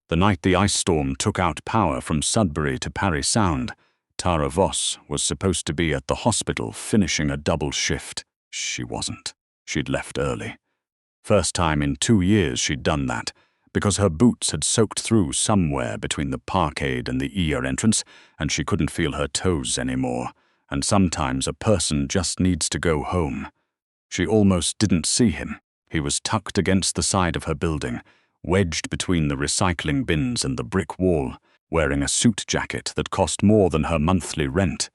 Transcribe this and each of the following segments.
The night the ice storm took out power from Sudbury to Parry Sound, Tara Voss was supposed to be at the hospital finishing a double shift. She wasn't. She'd left early. First time in 2 years she'd done that, because her boots had soaked through somewhere between the parkade and the ear entrance, and she couldn't feel her toes anymore, and sometimes a person just needs to go home. She almost didn't see him. He was tucked against the side of her building, wedged between the recycling bins and the brick wall, wearing a suit jacket that cost more than her monthly rent.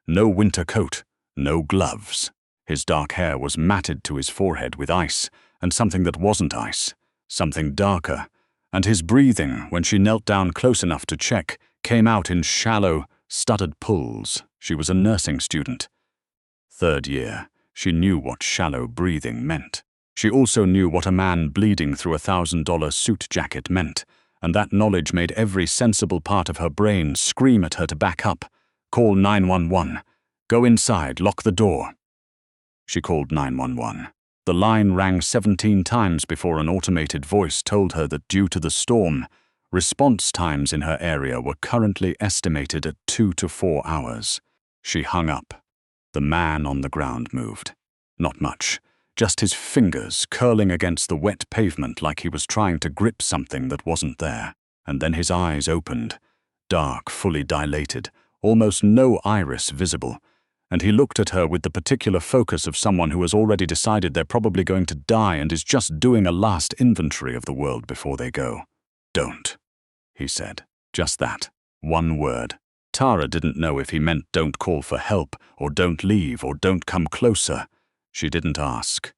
No winter coat, no gloves. His dark hair was matted to his forehead with ice, and something that wasn't ice, something darker, and his breathing, when she knelt down close enough to check, came out in shallow, stuttered pulls. She was a nursing student. 3rd year, she knew what shallow breathing meant. She also knew what a man bleeding through a $1,000 suit jacket meant, and that knowledge made every sensible part of her brain scream at her to back up. Call 911. Go inside, lock the door. She called 911. The line rang 17 times before an automated voice told her that due to the storm, response times in her area were currently estimated at 2 to 4 hours. She hung up. The man on the ground moved. Not much, just his fingers curling against the wet pavement like he was trying to grip something that wasn't there. And then his eyes opened, dark, fully dilated, almost no iris visible. And he looked at her with the particular focus of someone who has already decided they're probably going to die and is just doing a last inventory of the world before they go. Don't, he said. Just that. One word. Tara didn't know if he meant don't call for help, or don't leave, or don't come closer. She didn't ask.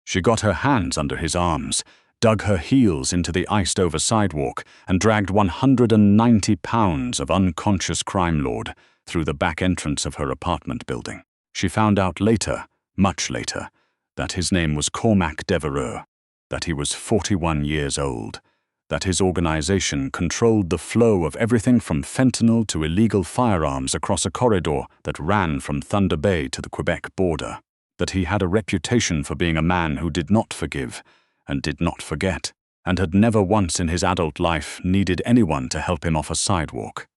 She got her hands under his arms, dug her heels into the iced-over sidewalk, and dragged 190 pounds of unconscious crime lord through the back entrance of her apartment building. She found out later, much later, that his name was Cormac Devereux, that he was 41 years old, that his organization controlled the flow of everything from fentanyl to illegal firearms across a corridor that ran from Thunder Bay to the Quebec border, that he had a reputation for being a man who did not forgive and did not forget, and had never once in his adult life needed anyone to help him off a sidewalk.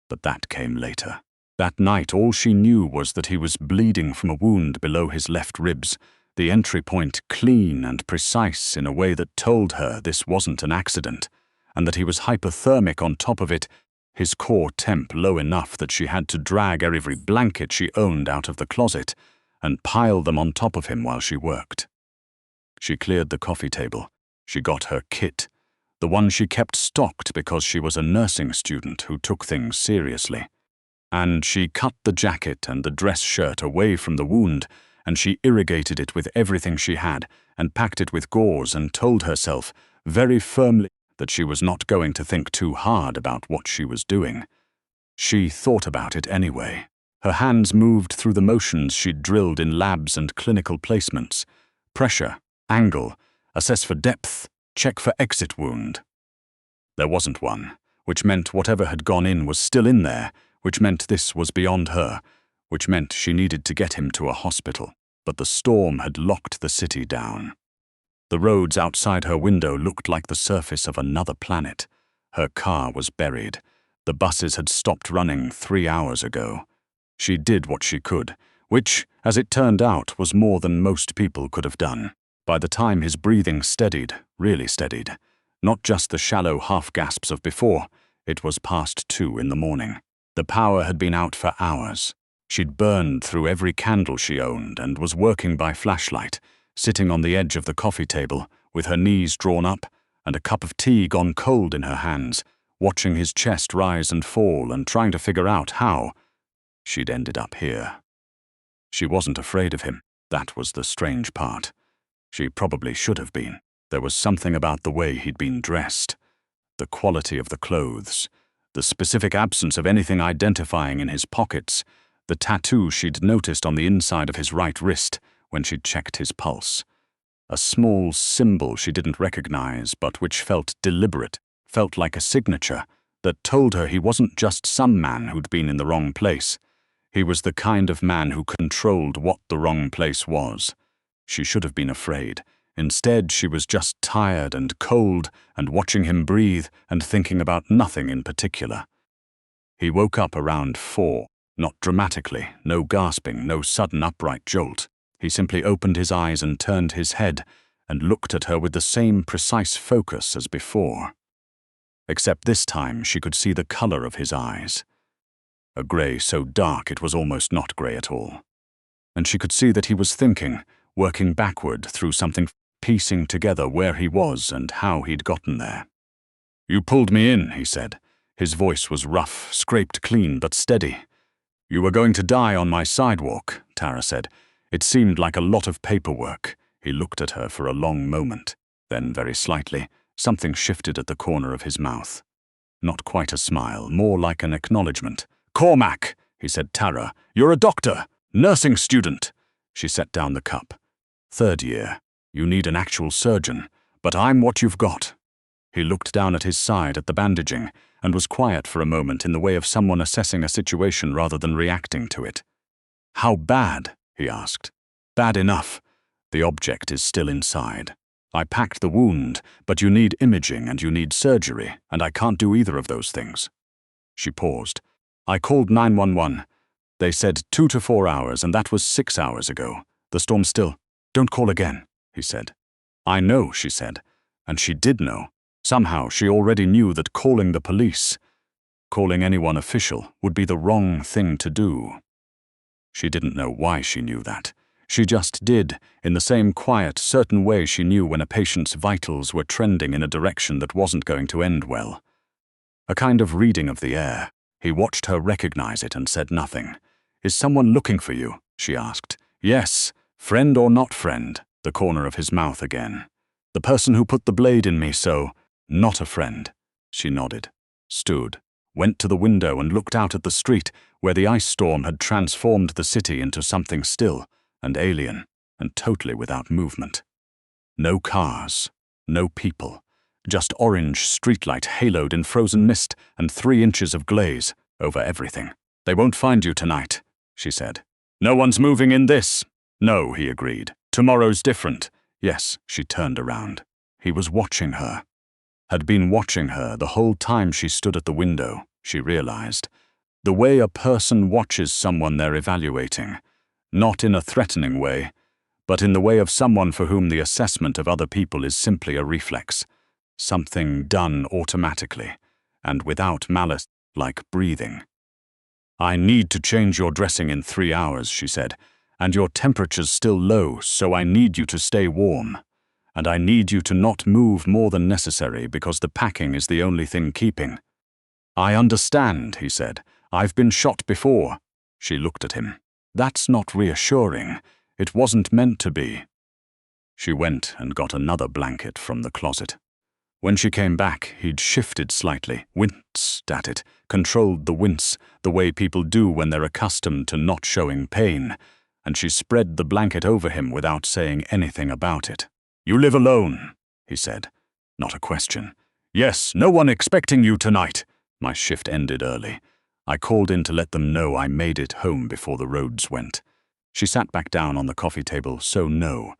But that came later. That night all she knew was that he was bleeding from a wound below his left ribs, the entry point clean and precise in a way that told her this wasn't an accident, and that he was hypothermic on top of it, his core temp low enough that she had to drag every blanket she owned out of the closet and pile them on top of him while she worked. She cleared the coffee table. She got her kit, the one she kept stocked because she was a nursing student who took things seriously. And she cut the jacket and the dress shirt away from the wound, and she irrigated it with everything she had, and packed it with gauze, and told herself, very firmly, that she was not going to think too hard about what she was doing. She thought about it anyway. Her hands moved through the motions she'd drilled in labs and clinical placements. Pressure, angle, assess for depth, check for exit wound. There wasn't one, which meant whatever had gone in was still in there, which meant this was beyond her, which meant she needed to get him to a hospital. But the storm had locked the city down. The roads outside her window looked like the surface of another planet. Her car was buried. The buses had stopped running 3 hours ago. She did what she could, which, as it turned out, was more than most people could have done. By the time his breathing steadied, really steadied, not just the shallow half-gasps of before, it was past 2 in the morning. The power had been out for hours. She'd burned through every candle she owned and was working by flashlight, sitting on the edge of the coffee table, with her knees drawn up and a cup of tea gone cold in her hands, watching his chest rise and fall and trying to figure out how she'd ended up here. She wasn't afraid of him. That was the strange part. She probably should have been. There was something about the way he'd been dressed, the quality of the clothes, the specific absence of anything identifying in his pockets, the tattoo she'd noticed on the inside of his right wrist when she'd checked his pulse. A small symbol she didn't recognize, but which felt deliberate, felt like a signature that told her he wasn't just some man who'd been in the wrong place. He was the kind of man who controlled what the wrong place was. She should have been afraid, Instead, she was just tired and cold and watching him breathe and thinking about nothing in particular. He woke up around 4, not dramatically, no gasping, no sudden upright jolt. He simply opened his eyes and turned his head and looked at her with the same precise focus as before. Except this time she could see the color of his eyes. A grey so dark it was almost not grey at all. And she could see that he was thinking, working backward through something, piecing together where he was and how he'd gotten there. "You pulled me in," he said. His voice was rough, scraped clean but steady. "You were going to die on my sidewalk," Tara said. It seemed like a lot of paperwork. He looked at her for a long moment. Then, very slightly, something shifted at the corner of his mouth. Not quite a smile, more like an acknowledgement. "Cormac," he said. "Tara, you're a doctor, nursing student." She set down the cup. "3rd year. You need an actual surgeon, but I'm what you've got." He looked down at his side at the bandaging and was quiet for a moment in the way of someone assessing a situation rather than reacting to it. "How bad?" he asked. "Bad enough. The object is still inside. I packed the wound, but you need imaging and you need surgery, and I can't do either of those things." She paused. "I called 911. They said 2 to 4 hours, and that was 6 hours ago. The storm's still—" "Don't call again," he said. "I know," she said. And she did know. Somehow she already knew that calling the police, calling anyone official, would be the wrong thing to do. She didn't know why she knew that. She just did, in the same quiet, certain way she knew when a patient's vitals were trending in a direction that wasn't going to end well. A kind of reading of the air. He watched her recognize it and said nothing. "Is someone looking for you?" she asked. "Yes. Friend or not friend?" The corner of his mouth again. "The person who put the blade in me, so—" "Not a friend." She nodded, stood, went to the window and looked out at the street where the ice storm had transformed the city into something still and alien and totally without movement. No cars, no people, just orange streetlight haloed in frozen mist and 3 inches of glaze over everything. "They won't find you tonight," she said. "No one's moving in this." "No," he agreed. "Tomorrow's different." "Yes," she turned around. He was watching her. Had been watching her the whole time she stood at the window, she realized. The way a person watches someone they're evaluating. Not in a threatening way, but in the way of someone for whom the assessment of other people is simply a reflex. Something done automatically, and without malice, like breathing. "I need to change your dressing in 3 hours," she said, "and your temperature's still low, so I need you to stay warm. And I need you to not move more than necessary because the packing is the only thing keeping." "I understand," he said. "I've been shot before." She looked at him. "That's not reassuring. It wasn't meant to be." She went and got another blanket from the closet. When she came back, he'd shifted slightly, winced at it, controlled the wince, the way people do when they're accustomed to not showing pain, and she spread the blanket over him without saying anything about it. "You live alone," he said. Not a question. "Yes, no one expecting you tonight." My shift ended early. I called in to let them know I made it home before the roads went. She sat back down on the coffee table, so no.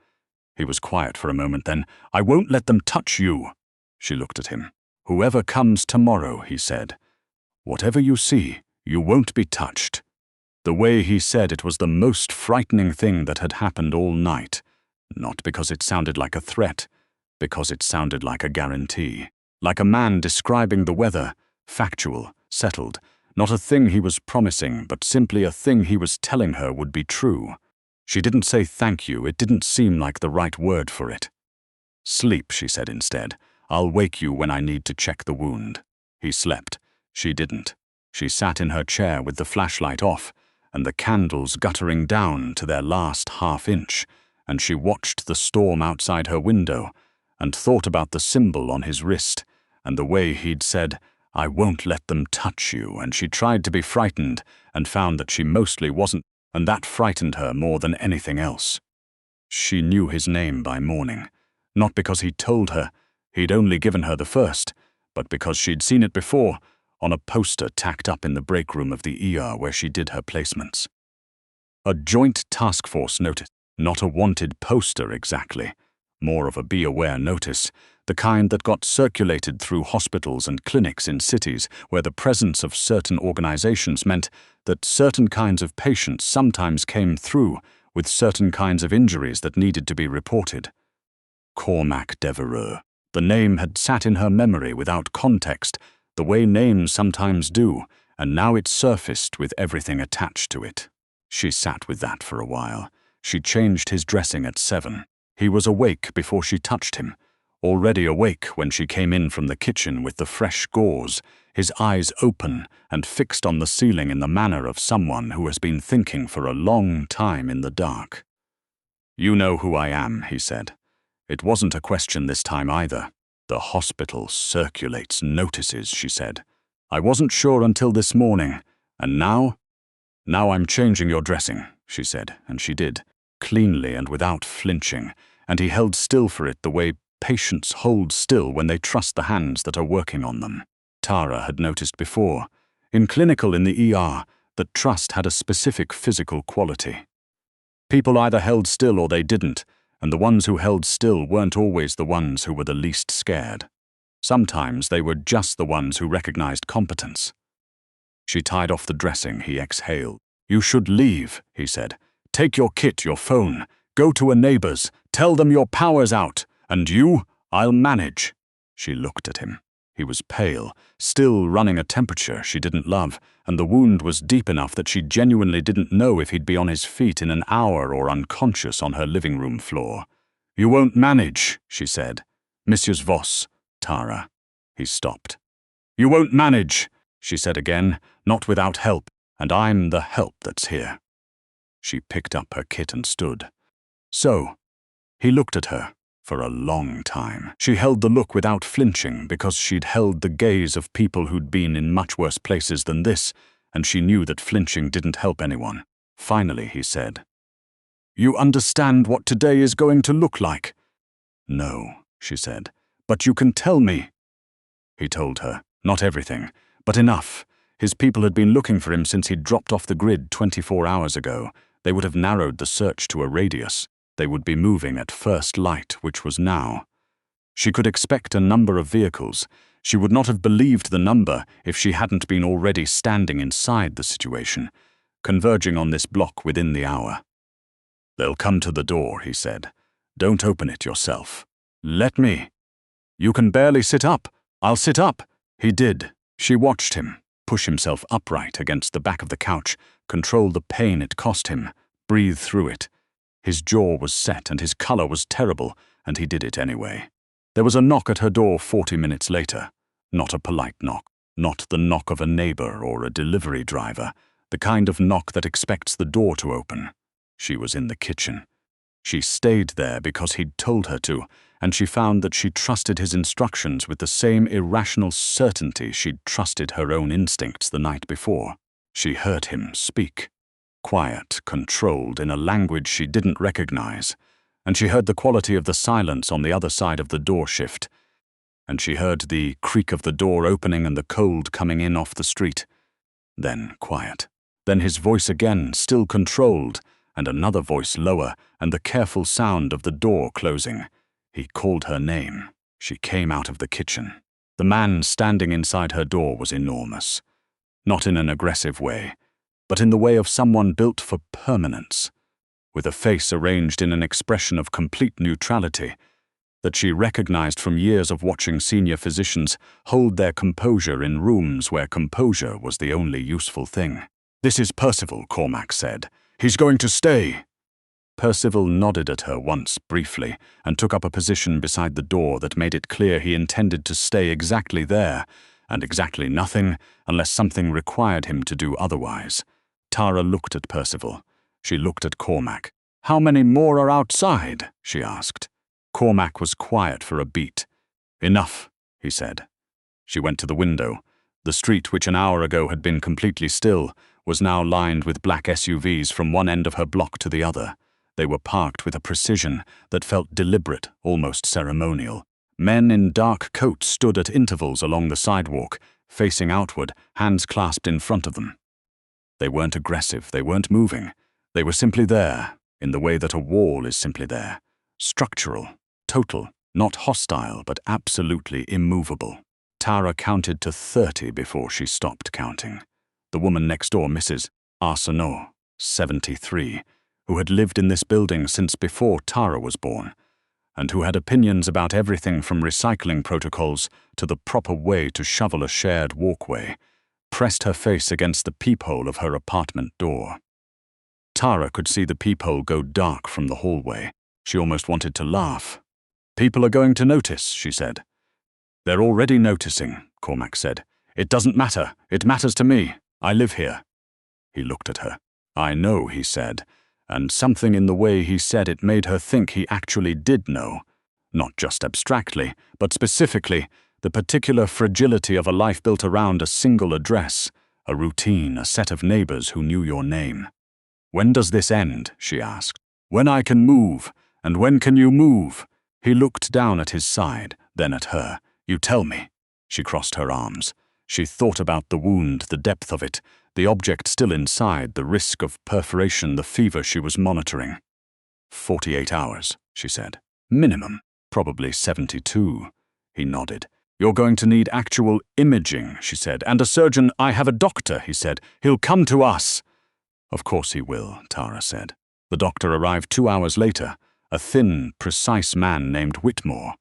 He was quiet for a moment, then, "I won't let them touch you." She looked at him. "Whoever comes tomorrow," he said. "Whatever you see, you won't be touched." The way he said it was the most frightening thing that had happened all night. Not because it sounded like a threat, because it sounded like a guarantee. Like a man describing the weather, factual, settled, not a thing he was promising, but simply a thing he was telling her would be true. She didn't say thank you, it didn't seem like the right word for it. "Sleep," she said instead. "I'll wake you when I need to check the wound." He slept. She didn't. She sat in her chair with the flashlight off, and the candles guttering down to their last half-inch, and she watched the storm outside her window, and thought about the symbol on his wrist, and the way he'd said, "I won't let them touch you," and she tried to be frightened, and found that she mostly wasn't, and that frightened her more than anything else. She knew his name by morning, not because he'd told her, he'd only given her the first, but because she'd seen it before, on a poster tacked up in the break room of the ER where she did her placements. A joint task force notice. Not a wanted poster exactly. More of a be aware notice, the kind that got circulated through hospitals and clinics in cities where the presence of certain organizations meant that certain kinds of patients sometimes came through with certain kinds of injuries that needed to be reported. Cormac Devereux. The name had sat in her memory without context, the way names sometimes do, and now it surfaced with everything attached to it. She sat with that for a while. She changed his dressing at 7. He was awake before she touched him, already awake when she came in from the kitchen with the fresh gauze, his eyes open and fixed on the ceiling in the manner of someone who has been thinking for a long time in the dark. "You know who I am," he said. It wasn't a question this time either. "The hospital circulates notices," she said. "I wasn't sure until this morning, and now?" "Now I'm changing your dressing," she said, and she did, cleanly and without flinching, and he held still for it the way patients hold still when they trust the hands that are working on them. Tara had noticed before, in clinical in the ER, that trust had a specific physical quality. People either held still or they didn't, and the ones who held still weren't always the ones who were the least scared. Sometimes they were just the ones who recognized competence. She tied off the dressing. He exhaled. "You should leave," he said. "Take your kit, your phone. Go to a neighbor's. Tell them your power's out. And you, I'll manage." She looked at him. He was pale, still running a temperature she didn't love, and the wound was deep enough that she genuinely didn't know if he'd be on his feet in an hour or unconscious on her living room floor. "You won't manage," she said. "Mrs. Voss, Tara." He stopped. "You won't manage," she said again, "not without help, and I'm the help that's here." She picked up her kit and stood. "So," he looked at her. For a long time. She held the look without flinching because she'd held the gaze of people who'd been in much worse places than this, and she knew that flinching didn't help anyone. Finally, he said, "You understand what today is going to look like?" "No," she said, "but you can tell me." He told her, not everything, but enough. His people had been looking for him since he'd dropped off the grid 24 hours ago. They would have narrowed the search to a radius. They would be moving at first light, which was now. She could expect a number of vehicles. She would not have believed the number if she hadn't been already standing inside the situation, converging on this block within the hour. "They'll come to the door," he said. "Don't open it yourself." "Let me." "You can barely sit up." "I'll sit up." He did. She watched him push himself upright against the back of the couch, control the pain it cost him, breathe through it. His jaw was set and his color was terrible, and he did it anyway. There was a knock at her door 40 minutes later. Not a polite knock, not the knock of a neighbor or a delivery driver, the kind of knock that expects the door to open. She was in the kitchen. She stayed there because he'd told her to, and she found that she trusted his instructions with the same irrational certainty she'd trusted her own instincts the night before. She heard him speak. Quiet, controlled, in a language she didn't recognize, and she heard the quality of the silence on the other side of the door shift, and she heard the creak of the door opening and the cold coming in off the street. Then quiet. Then his voice again, still controlled, and another voice lower, and the careful sound of the door closing. He called her name. She came out of the kitchen. The man standing inside her door was enormous. Not in an aggressive way, but in the way of someone built for permanence, with a face arranged in an expression of complete neutrality that she recognized from years of watching senior physicians hold their composure in rooms where composure was the only useful thing. "This is Percival," Cormac said. "He's going to stay." Percival nodded at her once briefly and took up a position beside the door that made it clear he intended to stay exactly there, and exactly nothing unless something required him to do otherwise. Tara looked at Percival. She looked at Cormac. "How many more are outside?" she asked. Cormac was quiet for a beat. "Enough," he said. She went to the window. The street, which an hour ago had been completely still, was now lined with black SUVs from one end of her block to the other. They were parked with a precision that felt deliberate, almost ceremonial. Men in dark coats stood at intervals along the sidewalk, facing outward, hands clasped in front of them. They weren't aggressive, they weren't moving. They were simply there, in the way that a wall is simply there. Structural, Total, not hostile, but absolutely immovable. Tara counted to 30 before she stopped counting. The woman next door, Mrs. Arsenault, 73, who had lived in this building since before Tara was born, and who had opinions about everything from recycling protocols to the proper way to shovel a shared walkway, pressed her face against the peephole of her apartment door. Tara could see the peephole go dark from the hallway. She almost wanted to laugh. "People are going to notice," she said. "They're already noticing," Cormac said. "It doesn't matter. It matters to me. I live here." He looked at her. "I know," he said, and something in the way he said it made her think he actually did know. Not just abstractly, but specifically, the particular fragility of a life built around a single address, a routine, a set of neighbors who knew your name. "When does this end?" she asked. "When I can move. And when can you move?" He looked down at his side, then at her. "You tell me." She crossed her arms. She thought about the wound, the depth of it, the object still inside, the risk of perforation, the fever she was monitoring. 48 hours, she said. "Minimum. Probably 72. He nodded. "You're going to need actual imaging," she said. "And a surgeon." "I have a doctor," he said. "He'll come to us." "Of course he will," Tara said. The doctor arrived 2 hours later, a thin, precise man named Whitmore,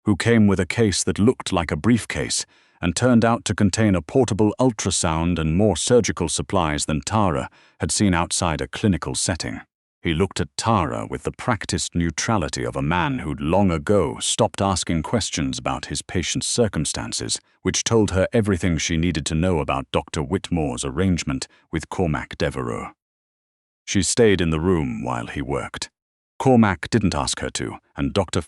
who came with a case that looked like a briefcase and turned out to contain a portable ultrasound and more surgical supplies than Tara had seen outside a clinical setting. He looked at Tara with the practiced neutrality of a man who'd long ago stopped asking questions about his patient's circumstances, which told her everything she needed to know about Dr. Whitmore's arrangement with Cormac Devereux. She stayed in the room while he worked. Cormac didn't ask her to, and Dr.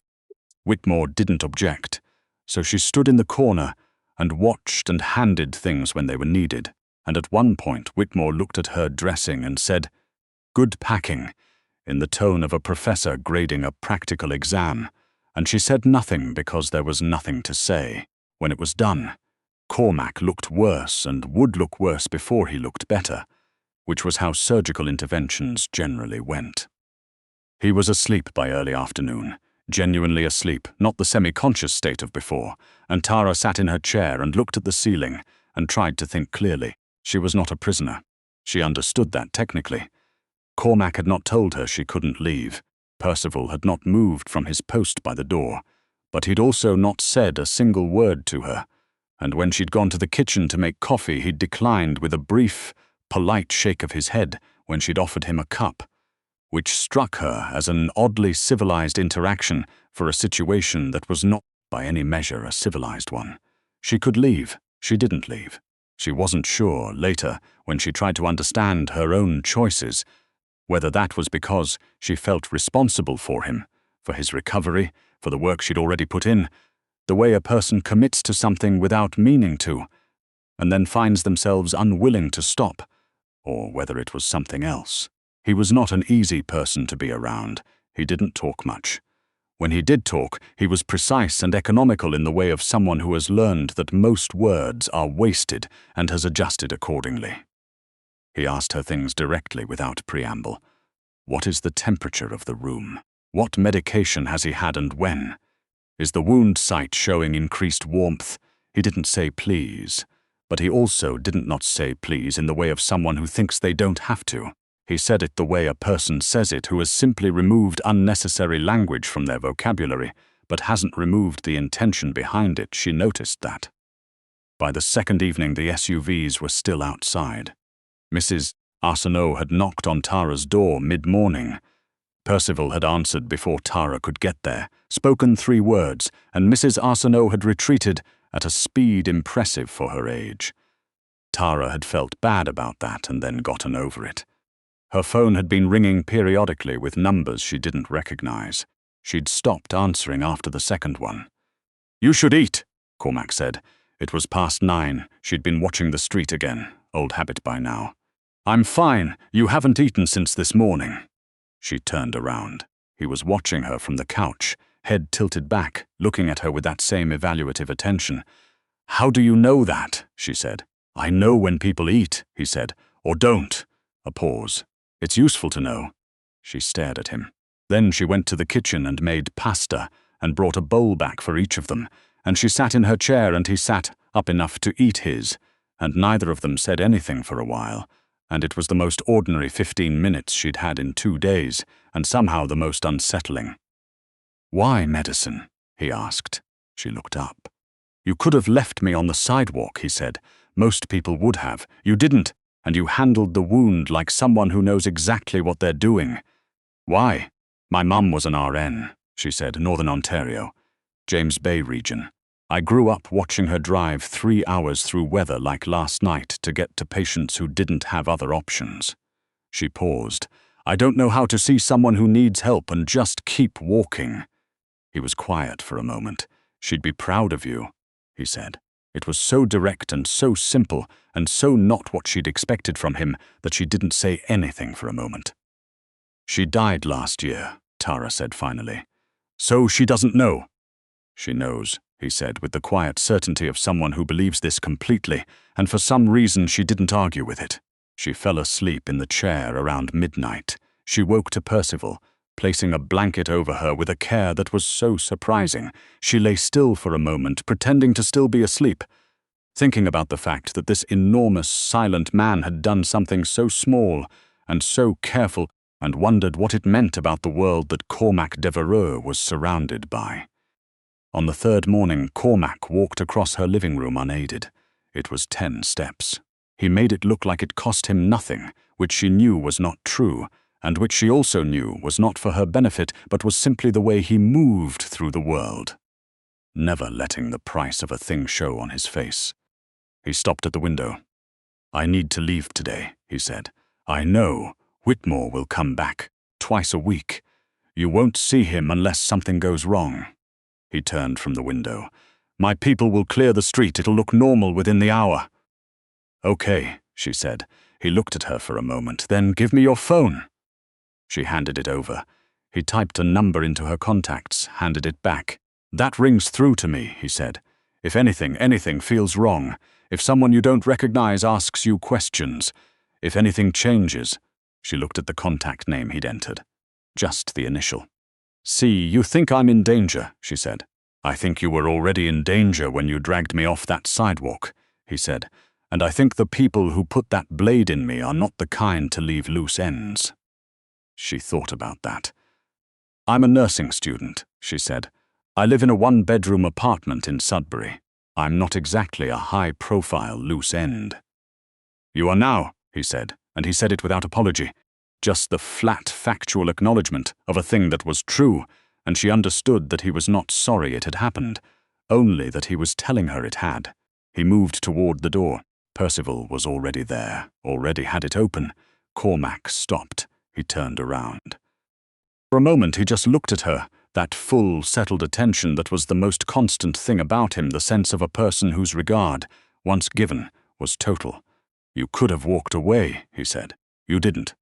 Whitmore didn't object, so she stood in the corner and watched and handed things when they were needed, and at one point Whitmore looked at her dressing and said, "Good packing," in the tone of a professor grading a practical exam, and she said nothing because there was nothing to say. When it was done, Cormac looked worse and would look worse before he looked better, which was how surgical interventions generally went. He was asleep by early afternoon, genuinely asleep, not the semi-conscious state of before, and Tara sat in her chair and looked at the ceiling and tried to think clearly. She was not a prisoner. She understood that technically. Cormac had not told her she couldn't leave. Percival had not moved from his post by the door, but he'd also not said a single word to her, and when she'd gone to the kitchen to make coffee, he'd declined with a brief, polite shake of his head when she'd offered him a cup, which struck her as an oddly civilized interaction for a situation that was not by any measure a civilized one. She could leave. She didn't leave. She wasn't sure, later, when she tried to understand her own choices, whether that was because she felt responsible for him, for his recovery, for the work she'd already put in, the way a person commits to something without meaning to, and then finds themselves unwilling to stop, or whether it was something else. He was not an easy person to be around. He didn't talk much. When he did talk, he was precise and economical in the way of someone who has learned that most words are wasted and has adjusted accordingly. He asked her things directly without preamble. What is the temperature of the room? What medication has he had and when? Is the wound site showing increased warmth? He didn't say please, but he also didn't not say please in the way of someone who thinks they don't have to. He said it the way a person says it who has simply removed unnecessary language from their vocabulary, but hasn't removed the intention behind it. She noticed that. By the second evening, the SUVs were still outside. Mrs. Arsenault had knocked on Tara's door mid-morning. Percival had answered before Tara could get there, spoken 3 words, and Mrs. Arsenault had retreated at a speed impressive for her age. Tara had felt bad about that and then gotten over it. Her phone had been ringing periodically with numbers she didn't recognize. She'd stopped answering after the second one. "You should eat," Cormac said. It was past 9. She'd been watching the street again, old habit by now. "I'm fine. You haven't eaten since this morning." She turned around. He was watching her from the couch, head tilted back, looking at her with that same evaluative attention. "How do you know that?" she said. "I know when people eat," he said, "or don't." A pause. "It's useful to know." She stared at him. Then she went to the kitchen and made pasta, and brought a bowl back for each of them, and she sat in her chair and he sat up enough to eat his, and neither of them said anything for a while, and it was the most ordinary 15 minutes she'd had in 2 days, and somehow the most unsettling. "Why medicine?" he asked. She looked up. "You could have left me on the sidewalk," he said. "Most people would have. You didn't, and you handled the wound like someone who knows exactly what they're doing." "Why?" "My mum was an RN," she said, Northern Ontario, James Bay region. "I grew up watching her drive 3 hours through weather like last night to get to patients who didn't have other options." She paused. "I don't know how to see someone who needs help and just keep walking." He was quiet for a moment. "She'd be proud of you," he said. It was so direct and so simple and so not what she'd expected from him that she didn't say anything for a moment. "She died last year," Tara said finally. "So she doesn't know?" "She knows," he said with the quiet certainty of someone who believes this completely, and for some reason she didn't argue with it. She fell asleep in the chair around midnight. She woke to Percival, placing a blanket over her with a care that was so surprising. She lay still for a moment, pretending to still be asleep, thinking about the fact that this enormous, silent man had done something so small and so careful, and wondered what it meant about the world that Cormac Devereux was surrounded by. On the third morning, Cormac walked across her living room unaided. It was 10 steps. He made it look like it cost him nothing, which she knew was not true, and which she also knew was not for her benefit, but was simply the way he moved through the world, never letting the price of a thing show on his face. He stopped at the window. "I need to leave today," he said. "I know Whitmore will come back twice a week. You won't see him unless something goes wrong." He turned from the window. "My people will clear the street. It'll look normal within the hour." "Okay," she said. He looked at her for a moment. "Then give me your phone." She handed it over. He typed a number into her contacts, handed it back. "That rings through to me," he said. "If anything feels wrong, if someone you don't recognize asks you questions, if anything changes." She looked at the contact name he'd entered. Just the initial. "See, you think I'm in danger," she said. "I think you were already in danger when you dragged me off that sidewalk," he said. "And I think the people who put that blade in me are not the kind to leave loose ends." She thought about that. "I'm a nursing student," she said. "I live in a 1-bedroom apartment in Sudbury. I'm not exactly a high-profile loose end." "You are now," he said, and he said it without apology. Just the flat, factual acknowledgement of a thing that was true, and she understood that he was not sorry it had happened, only that he was telling her it had. He moved toward the door. Percival was already there, already had it open. Cormac stopped. He turned around. For a moment he just looked at her, that full, settled attention that was the most constant thing about him, the sense of a person whose regard, once given, was total. "You could have walked away," he said. "You didn't."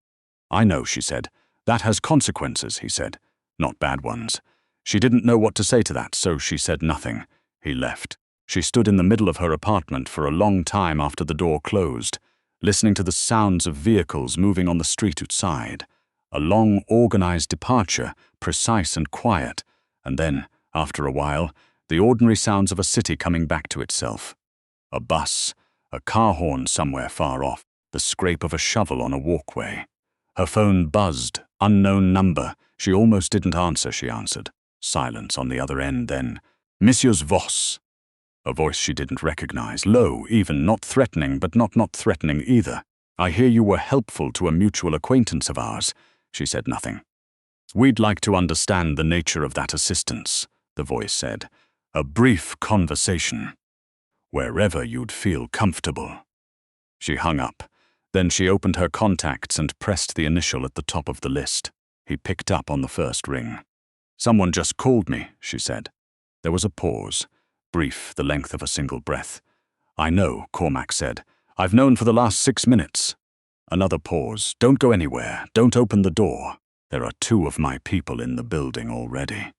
"I know," she said. "That has consequences," he said. "Not bad ones." She didn't know what to say to that, so she said nothing. He left. She stood in the middle of her apartment for a long time after the door closed, listening to the sounds of vehicles moving on the street outside. A long, organized departure, precise and quiet, and then, after a while, the ordinary sounds of a city coming back to itself. A bus, a car horn somewhere far off, the scrape of a shovel on a walkway. Her phone buzzed, unknown number. She almost didn't answer, she answered. Silence on the other end, then, "Messieurs Voss." A voice she didn't recognize, low, even, not threatening, but not threatening either. "I hear you were helpful to a mutual acquaintance of ours." She said nothing. "We'd like to understand the nature of that assistance," the voice said. "A brief conversation. Wherever you'd feel comfortable." She hung up. Then she opened her contacts and pressed the initial at the top of the list. He picked up on the first ring. "Someone just called me," she said. There was a pause, brief, the length of a single breath. "I know," Cormac said. "I've known for the last 6 minutes." Another pause. "Don't go anywhere. Don't open the door. There are 2 of my people in the building already."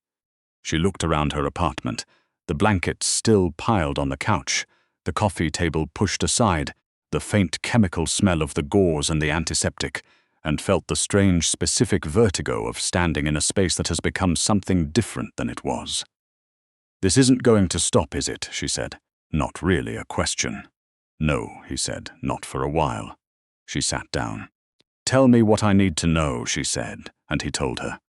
She looked around her apartment. The blankets still piled on the couch, the coffee table pushed aside, the faint chemical smell of the gauze and the antiseptic, and felt the strange, specific vertigo of standing in a space that has become something different than it was. "This isn't going to stop, is it?" she said. Not really a question. "No," he said, "not for a while." She sat down. "Tell me what I need to know," she said, and he told her.